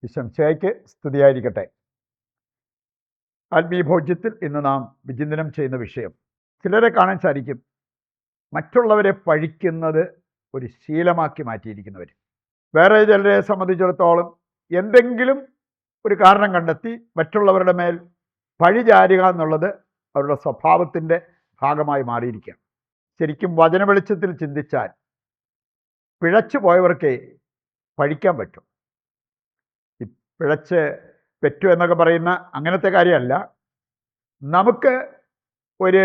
ഈശോയ്ക്ക് സ്തുതിയായിരിക്കട്ടെ. ആത്മീയഭോജ്യത്തിൽ ഇന്ന് നാം വിചിന്തനം ചെയ്യുന്ന വിഷയം, ചിലരെ കാണാൻ സാധിക്കും മറ്റുള്ളവരെ പഴിക്കുന്നത് ഒരു ശീലമാക്കി മാറ്റിയിരിക്കുന്നവർ. വേറെ ചിലരെ സംബന്ധിച്ചിടത്തോളം എന്തെങ്കിലും ഒരു കാരണം കണ്ടെത്തി മറ്റുള്ളവരുടെ മേൽ പഴി ചാരുക എന്നുള്ളത് അവരുടെ സ്വഭാവത്തിൻ്റെ ഭാഗമായി മാറിയിരിക്കുകയാണ്. ശരിക്കും വചന വെളിച്ചത്തിൽ ചിന്തിച്ചാൽ പിഴച്ചു പോയവർക്ക് പഴിക്കാൻ പറ്റും. ഈ പിഴച്ച് പെറ്റു എന്നൊക്കെ പറയുന്ന അങ്ങനത്തെ കാര്യമല്ല. നമുക്ക് ഒരു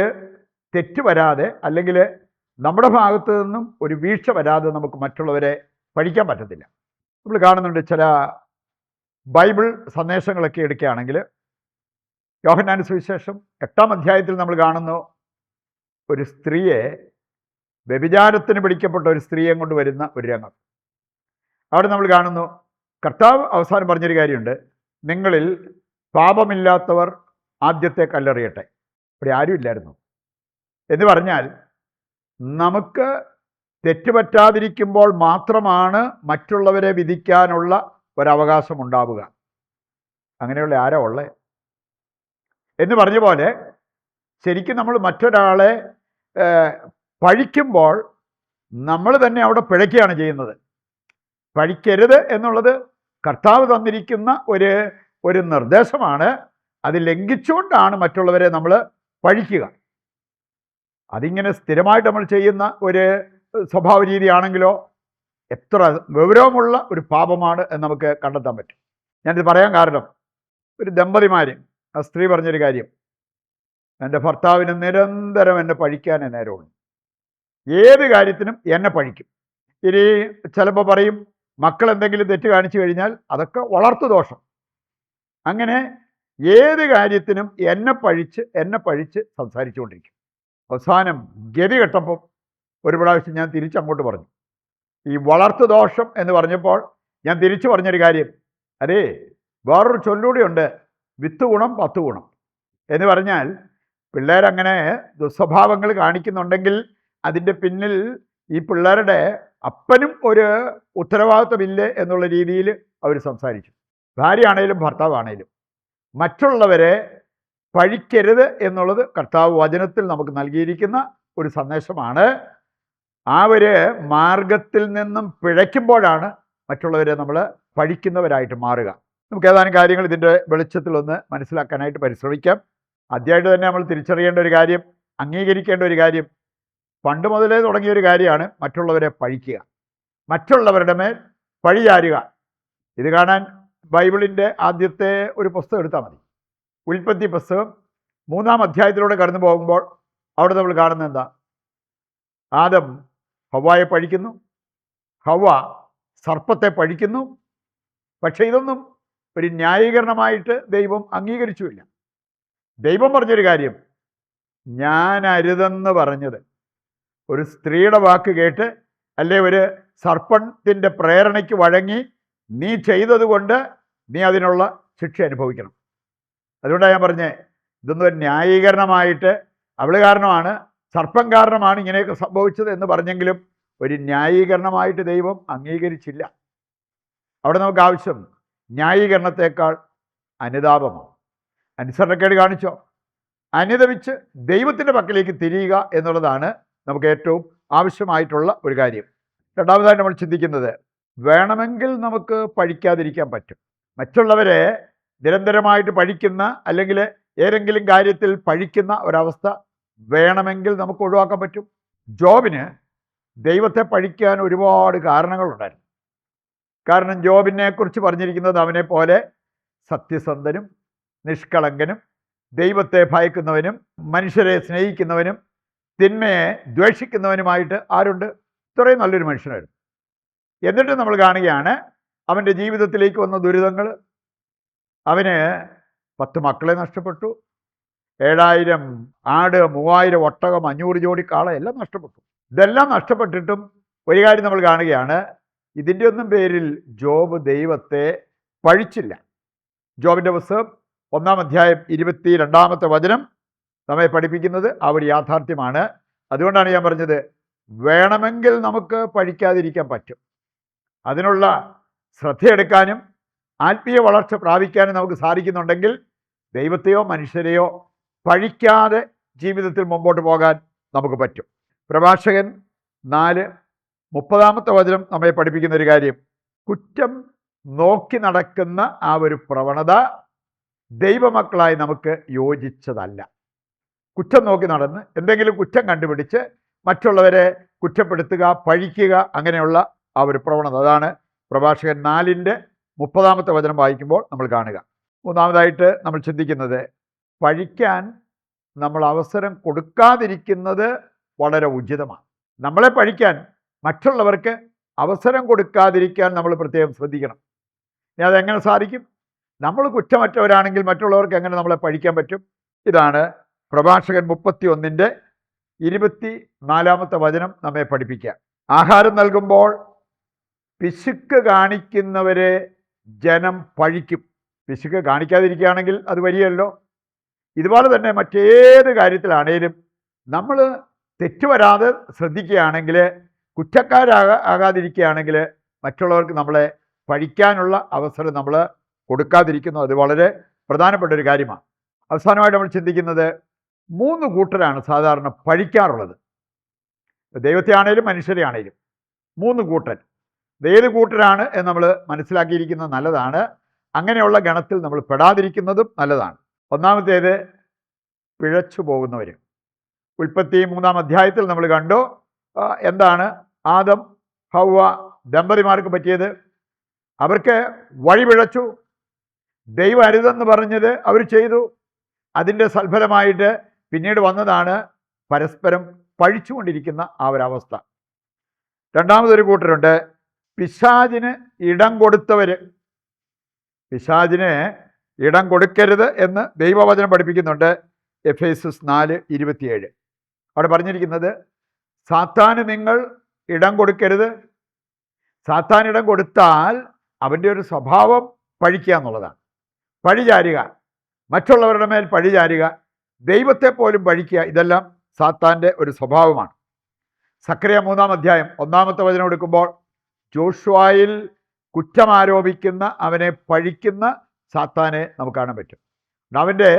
തെറ്റ് വരാതെ, അല്ലെങ്കിൽ നമ്മുടെ ഭാഗത്തു നിന്നും ഒരു വീഴ്ച വരാതെ നമുക്ക് മറ്റുള്ളവരെ പഴിക്കാൻ പറ്റത്തില്ല. നമ്മൾ കാണുന്നുണ്ട് ചില ബൈബിൾ സന്ദേശങ്ങളൊക്കെ എടുക്കുകയാണെങ്കിൽ, യോഹന്നാന്റെ സുവിശേഷം 8-ാം അധ്യായത്തിൽ നമ്മൾ കാണുന്നു ഒരു സ്ത്രീയെ, വ്യഭിചാരത്തിന് പിടിക്കപ്പെട്ട ഒരു സ്ത്രീയെ കൊണ്ട് വരുന്ന ഒരു രംഗം. അവിടെ നമ്മൾ കാണുന്നു കർത്താവ് അവസാനം പറഞ്ഞൊരു കാര്യമുണ്ട്, നിങ്ങളിൽ പാപമില്ലാത്തവർ ആദ്യത്തെ കല്ലെറിയട്ടെ. ഇവിടെ ആരുമില്ലായിരുന്നു എന്ന് പറഞ്ഞാൽ, നമുക്ക് തെറ്റുപറ്റാതിരിക്കുമ്പോൾ മാത്രമാണ് മറ്റുള്ളവരെ വിധിക്കാനുള്ള ഒരവകാശം ഉണ്ടാവുക. അങ്ങനെയുള്ള ആരാ ഉള്ളേ എന്ന് പറഞ്ഞ പോലെ, ശരിക്കും നമ്മൾ മറ്റൊരാളെ പഴിക്കുമ്പോൾ നമ്മൾ തന്നെ അവിടെ പിഴയ്ക്കുകയാണ് ചെയ്യുന്നത്. പഴിക്കരുത് എന്നുള്ളത് കർത്താവ് തന്നിരിക്കുന്ന ഒരു നിർദ്ദേശമാണ്. അത് ലംഘിച്ചുകൊണ്ടാണ് മറ്റുള്ളവരെ നമ്മൾ പഴിക്കുക. അതിങ്ങനെ സ്ഥിരമായിട്ട് നമ്മൾ ചെയ്യുന്ന ഒരു സ്വഭാവ രീതിയാണെങ്കിലോ എത്ര ഗൗരവമുള്ള ഒരു പാപമാണ് എന്ന് നമുക്ക് കണ്ടെത്താൻ പറ്റും. ഞാനിത് പറയാൻ കാരണം, ഒരു ദമ്പതിമാർ, ആ സ്ത്രീ പറഞ്ഞൊരു കാര്യം, എൻ്റെ ഭർത്താവിന് നിരന്തരം എന്നെ പഴിക്കാനേ നേരമുള്ളൂ, ഏത് കാര്യത്തിനും എന്നെ പഴിക്കും. ഇനി ചിലപ്പോൾ പറയും മക്കൾ എന്തെങ്കിലും തെറ്റ് കാണിച്ചു കഴിഞ്ഞാൽ അതൊക്കെ വളർത്തു ദോഷം. അങ്ങനെ ഏത് കാര്യത്തിനും എന്നെ പഴിച്ച് സംസാരിച്ചുകൊണ്ടിരിക്കും. അവസാനം ഗതി കെട്ടപ്പം ഒരു പ്രാവശ്യം ഞാൻ തിരിച്ചങ്ങോട്ട് പറഞ്ഞു. ഈ വളർത്തു ദോഷം എന്ന് പറഞ്ഞപ്പോൾ ഞാൻ തിരിച്ചു പറഞ്ഞൊരു കാര്യം, അതേ വേറൊരു ചൊല്ലൂടിയുണ്ട്, 10 ഗുണം 10 ഗുണം എന്ന് പറഞ്ഞാൽ, പിള്ളേരങ്ങനെ ദുസ്വഭാവങ്ങൾ കാണിക്കുന്നുണ്ടെങ്കിൽ അതിൻ്റെ പിന്നിൽ ഈ പിള്ളേരുടെ അപ്പനും ഒരു ഉത്തരവാദിത്വമില്ലേ എന്നുള്ള രീതിയിൽ അവർ സംസാരിച്ചു. ഭാര്യയാണേലും ഭർത്താവാണേലും മറ്റുള്ളവരെ പഴിക്കരുത് എന്നുള്ളത് കർത്താവ് വചനത്തിൽ നമുക്ക് നൽകിയിരിക്കുന്ന ഒരു സന്ദേശമാണ്. ആ ഒരു മാർഗത്തിൽ നിന്നും പിഴയ്ക്കുമ്പോഴാണ് മറ്റുള്ളവരെ നമ്മൾ പഴിക്കുന്നവരായിട്ട് മാറുക. നമുക്ക് ഏതാനും കാര്യങ്ങൾ ഇതിൻ്റെ വെളിച്ചത്തിലൊന്ന് മനസ്സിലാക്കാനായിട്ട് പരിശ്രമിക്കാം. ആദ്യമായിട്ട് തന്നെ നമ്മൾ തിരിച്ചറിയേണ്ട ഒരു കാര്യം, അംഗീകരിക്കേണ്ട ഒരു കാര്യം, പണ്ട് മുതലേ തുടങ്ങിയൊരു കാര്യമാണ് മറ്റുള്ളവരെ പഴിക്കുക, മറ്റുള്ളവരുടെ മേൽ പഴി ചാരുക. ഇത് കാണാൻ ബൈബിളിൻ്റെ ആദ്യത്തെ ഒരു പുസ്തകം എടുത്താൽ മതി. ഉൽപ്പത്തി പുസ്തകം 3-ാം അധ്യായത്തിലൂടെ കടന്നു പോകുമ്പോൾ അവിടെ നമ്മൾ കാണുന്നത് എന്താ? ആദം ഹവ്വായെ പഴിക്കുന്നു, ഹവ്വ സർപ്പത്തെ പഴിക്കുന്നു. പക്ഷെ ഇതൊന്നും ഒരു ന്യായീകരണമായിട്ട് ദൈവം അംഗീകരിച്ചുമില്ല. ദൈവം പറഞ്ഞൊരു കാര്യം, ഞാൻ അരുതെന്ന് പറഞ്ഞത് ഒരു സ്ത്രീയുടെ വാക്ക് കേട്ട്, അല്ലെ ഒരു സർപ്പത്തിൻ്റെ പ്രേരണയ്ക്ക് വഴങ്ങി നീ ചെയ്തത് കൊണ്ട് നീ അതിനുള്ള ശിക്ഷ അനുഭവിക്കണം. അതുകൊണ്ടാണ് ഞാൻ പറഞ്ഞത്, ഇതൊന്നും ഒരു ന്യായീകരണമായിട്ട് അവൾ കാരണമാണ്, സർപ്പം കാരണമാണ് ഇങ്ങനെയൊക്കെ സംഭവിച്ചത് എന്ന് പറഞ്ഞെങ്കിലും ഒരു ന്യായീകരണമായിട്ട് ദൈവം അംഗീകരിച്ചില്ല. അവിടെ നമുക്ക് ആവശ്യം ന്യായീകരണത്തെക്കാൾ അനുതാപമോ, അനുസരണക്കേട് കാണിച്ചോ അനുദപിച്ച് ദൈവത്തിൻ്റെ പക്കലേക്ക് തിരിയുക എന്നുള്ളതാണ് നമുക്ക് ഏറ്റവും ആവശ്യമായിട്ടുള്ള ഒരു കാര്യം. രണ്ടാമതായിട്ട് നമ്മൾ ചിന്തിക്കുന്നത്, വേണമെങ്കിൽ നമുക്ക് പഴിക്കാതിരിക്കാൻ പറ്റും. മറ്റുള്ളവരെ നിരന്തരമായിട്ട് പഴിക്കുന്ന, അല്ലെങ്കിൽ ഏതെങ്കിലും കാര്യത്തിൽ പഴിക്കുന്ന ഒരവസ്ഥ വേണമെങ്കിൽ നമുക്ക് ഒഴിവാക്കാൻ പറ്റും. ജോബിന് ദൈവത്തെ പഴിക്കാൻ ഒരുപാട് കാരണങ്ങളുണ്ടായിരുന്നു. കാരണം ജോബിനെ കുറിച്ച് പറഞ്ഞിരിക്കുന്നത് അവനെ പോലെ സത്യസന്ധനും നിഷ്കളങ്കനും ദൈവത്തെ ഭയക്കുന്നവനും മനുഷ്യരെ സ്നേഹിക്കുന്നവനും തിന്മയെ ദ്വേഷിക്കുന്നവനുമായിട്ട് ആരുണ്ട്? ഇത്രയും നല്ലൊരു മനുഷ്യനായിരുന്നു. എന്നിട്ട് നമ്മൾ കാണുകയാണ് അവൻ്റെ ജീവിതത്തിലേക്ക് വന്ന ദുരിതങ്ങൾ. അവന് 10 മക്കളെ നഷ്ടപ്പെട്ടു, 7000 ആട്, 3000 ഒട്ടകം, 500 ജോഡി കാള എല്ലാം നഷ്ടപ്പെട്ടു. ഇതെല്ലാം നഷ്ടപ്പെട്ടിട്ടും ഒരു കാര്യം നമ്മൾ കാണുകയാണ്, ഇതിൻ്റെ ഒന്നും പേരിൽ ജോബ് ദൈവത്തെ പഴിച്ചില്ല. ജോബിൻ്റെ പുസ്തകം 1-ാം അധ്യായം 22-ാമത്തെ വചനം നമ്മെ പഠിപ്പിക്കുന്നത് ആ ഒരു യാഥാർത്ഥ്യമാണ്. അതുകൊണ്ടാണ് ഞാൻ പറഞ്ഞത്, വേണമെങ്കിൽ നമുക്ക് പഴിക്കാതിരിക്കാൻ പറ്റും. അതിനുള്ള ശ്രദ്ധയെടുക്കാനും ആത്മീയ വളർച്ച പ്രാപിക്കാനും നമുക്ക് സാധിക്കുന്നുണ്ടെങ്കിൽ ദൈവത്തെയോ മനുഷ്യരെയോ പഴിക്കാതെ ജീവിതത്തിൽ മുമ്പോട്ട് പോകാൻ നമുക്ക് പറ്റും. പ്രഭാഷകൻ 4:30 വചനം നമ്മെ പഠിപ്പിക്കുന്ന ഒരു കാര്യം, കുറ്റം നോക്കി നടക്കുന്ന ആ ഒരു പ്രവണത ദൈവമക്കളായി നമുക്ക് യോജിച്ചതല്ല. കുറ്റം നോക്കി നടന്ന് എന്തെങ്കിലും കുറ്റം കണ്ടുപിടിച്ച് മറ്റുള്ളവരെ കുറ്റപ്പെടുത്തുക, പഴിക്കുക, അങ്ങനെയുള്ള ആ ഒരു പ്രവണത, അതാണ് പ്രഭാഷകൻ 4:30 വചനം വായിക്കുമ്പോൾ നമ്മൾ കാണുക. മൂന്നാമതായിട്ട് നമ്മൾ ചിന്തിക്കുന്നത്, പഴിക്കാൻ നമ്മൾ അവസരം കൊടുക്കാതിരിക്കുന്നത് വളരെ ഉചിതമാണ്. നമ്മളെ പഴിക്കാൻ മറ്റുള്ളവർക്ക് അവസരം കൊടുക്കാതിരിക്കാൻ നമ്മൾ പ്രത്യേകം ശ്രദ്ധിക്കണം. ഇനി അതെങ്ങനെ സാധിക്കും? നമ്മൾ കുറ്റമറ്റവരാണെങ്കിൽ മറ്റുള്ളവർക്ക് എങ്ങനെ നമ്മളെ പഴിക്കാൻ പറ്റും? ഇതാണ് പ്രഭാഷകൻ 31:24 വചനം നമ്മെ പഠിപ്പിക്കുക. ആഹാരം നൽകുമ്പോൾ പിശുക്ക് കാണിക്കുന്നവരെ ജനം പഴിക്കും. പിശുക്ക് കാണിക്കാതിരിക്കുകയാണെങ്കിൽ അത് വരികയല്ലോ. ഇതുപോലെ തന്നെ മറ്റേത് കാര്യത്തിലാണേലും നമ്മൾ തെറ്റുവരാതെ ശ്രദ്ധിക്കുകയാണെങ്കിൽ, കുറ്റക്കാരാകാതിരിക്കുകയാണെങ്കിൽ മറ്റുള്ളവർക്ക് നമ്മളെ പഴിക്കാനുള്ള അവസരം നമ്മൾ കൊടുക്കാതിരിക്കുന്നു. അത് വളരെ പ്രധാനപ്പെട്ട ഒരു കാര്യമാണ്. അവസാനമായിട്ട് നമ്മൾ ചിന്തിക്കുന്നത്, 3 കൂട്ടരാണ് സാധാരണ പഴിക്കാറുള്ളത്. ദൈവത്തെ ആണേലും മനുഷ്യരെ ആണേലും 3 കൂട്ടർ. ഏത് കൂട്ടരാണ് എന്ന് നമ്മൾ മനസ്സിലാക്കിയിരിക്കുന്നത് നല്ലതാണ്. അങ്ങനെയുള്ള ഗണത്തിൽ നമ്മൾ പെടാതിരിക്കുന്നതും നല്ലതാണ്. ഒന്നാമത്തേത് പിഴച്ചു പോകുന്നവർ. ഉൽപ്പത്തി 3-ാം അധ്യായത്തിൽ നമ്മൾ കണ്ടു എന്താണ് ആദം ഹൗവ ദമ്പതിമാർക്ക് പറ്റിയത്. അവർക്ക് വഴി പിഴച്ചു. ദൈവം അരുതെന്ന് പറഞ്ഞത് അവർ ചെയ്തു. അതിൻ്റെ സൽഫലമായിട്ട് പിന്നീട് വന്നതാണ് പരസ്പരം പഴിച്ചുകൊണ്ടിരിക്കുന്ന ആ ഒരവസ്ഥ. രണ്ടാമതൊരു കൂട്ടരുണ്ട്, പിശാചിന് ഇടം കൊടുത്തവർ. പിശാചിന് ഇടം കൊടുക്കരുത് എന്ന് ദൈവവചനം പഠിപ്പിക്കുന്നുണ്ട്. എഫേസ്യസ് 4:27 അവിടെ പറഞ്ഞിരിക്കുന്നത്, സാത്താന് നിങ്ങൾ ഇടം കൊടുക്കരുത്. സാത്താൻ ഇടം കൊടുത്താൽ അവൻ്റെ ഒരു സ്വഭാവം പഴിക്കുക എന്നുള്ളതാണ്. പഴിചാരുക, മറ്റുള്ളവരുടെ മേൽ പഴിചാരുക, ദൈവത്തെ പോലും പഴിക്കുക, ഇതെല്ലാം സാത്താൻ്റെ ഒരു സ്വഭാവമാണ്. സക്കറിയ 3-ാം അധ്യായം 1-ാമത്തെ വചനം എടുക്കുമ്പോൾ, ജോഷുവായിൽ കുറ്റമാരോപിക്കുന്ന, അവനെ പഴിക്കുന്ന സാത്താനെ നമുക്ക് കാണാൻ പറ്റും. അവൻ്റെ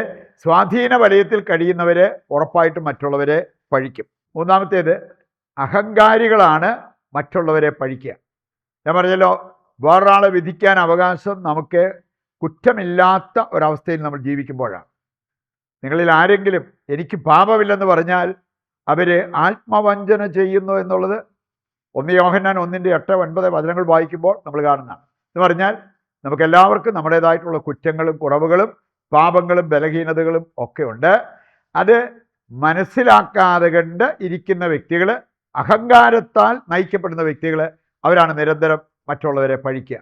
സ്വാധീന വലയത്തിൽ കഴിയുന്നവരെ ഉറപ്പായിട്ടും മറ്റുള്ളവരെ പഴിക്കും. മൂന്നാമത്തേത്, അഹങ്കാരികളാണ് മറ്റുള്ളവരെ പഴിക്കുക. ഞാൻ പറഞ്ഞല്ലോ, വേറൊരാളെ വിധിക്കാൻ അവകാശം നമുക്ക് കുറ്റമില്ലാത്ത ഒരവസ്ഥയിൽ നമ്മൾ ജീവിക്കുമ്പോഴാണ്. നിങ്ങളിൽ ആരെങ്കിലും എനിക്ക് പാപമില്ലെന്ന് പറഞ്ഞാൽ അവർ ആത്മവഞ്ചന ചെയ്യുന്നു എന്നുള്ളത് 1 യോഹന്നാൻ 1:8-9 വചനങ്ങൾ വായിക്കുമ്പോൾ നമ്മൾ കാണുന്നതാണ്. എന്ന് പറഞ്ഞാൽ നമുക്കെല്ലാവർക്കും നമ്മുടേതായിട്ടുള്ള കുറ്റങ്ങളും കുറവുകളും പാപങ്ങളും ബലഹീനതകളും ഒക്കെ ഉണ്ട്. അത് മനസ്സിലാക്കാതെ കണ്ട് ഇരിക്കുന്ന വ്യക്തികൾ, അഹങ്കാരത്താൽ നയിക്കപ്പെടുന്ന വ്യക്തികൾ, അവരാണ് നിരന്തരം മറ്റുള്ളവരെ പഴിക്കുക.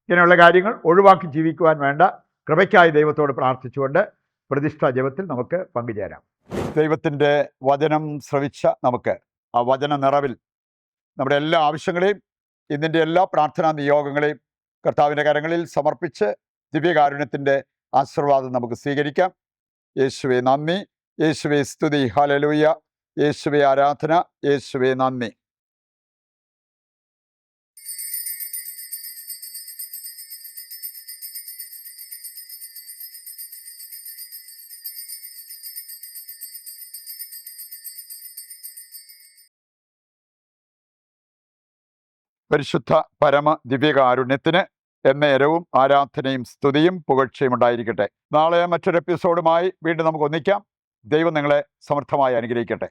ഇങ്ങനെയുള്ള കാര്യങ്ങൾ ഒഴിവാക്കി ജീവിക്കുവാൻ വേണ്ട കൃപയ്ക്കായി ദൈവത്തോട് പ്രാർത്ഥിച്ചുകൊണ്ട് പ്രതിഷ്ഠാ ജപത്തിൽ നമുക്ക് പങ്കുചേരാം. ദൈവത്തിൻ്റെ വചനം ശ്രവിച്ച നമുക്ക് ആ വചന നിറവിൽ നമ്മുടെ എല്ലാ ആവശ്യങ്ങളെയും ഇതിൻ്റെ എല്ലാ പ്രാർത്ഥനാ നിയോഗങ്ങളെയും കർത്താവിൻ്റെ കരങ്ങളിൽ സമർപ്പിച്ച് ദിവ്യകാരുണ്യത്തിൻ്റെ ആശീർവാദം നമുക്ക് സ്വീകരിക്കാം. യേശുവേ നന്ദി, യേശുവേ സ്തുതി, ഹല്ലേലൂയ, യേശുവേ ആരാധന, യേശുവേ നന്ദി. പരിശുദ്ധ പരമ ദിവ്യകാരുണ്യത്തിന് എന്നേരവും ആരാധനയും സ്തുതിയും പുകഴ്ചയും ഉണ്ടായിരിക്കട്ടെ. നാളെ മറ്റൊരു എപ്പിസോഡുമായി വീണ്ടും നമുക്ക് ഒന്നിക്കാം. ദൈവം നിങ്ങളെ സമർത്ഥമായി അനുഗ്രഹിക്കട്ടെ.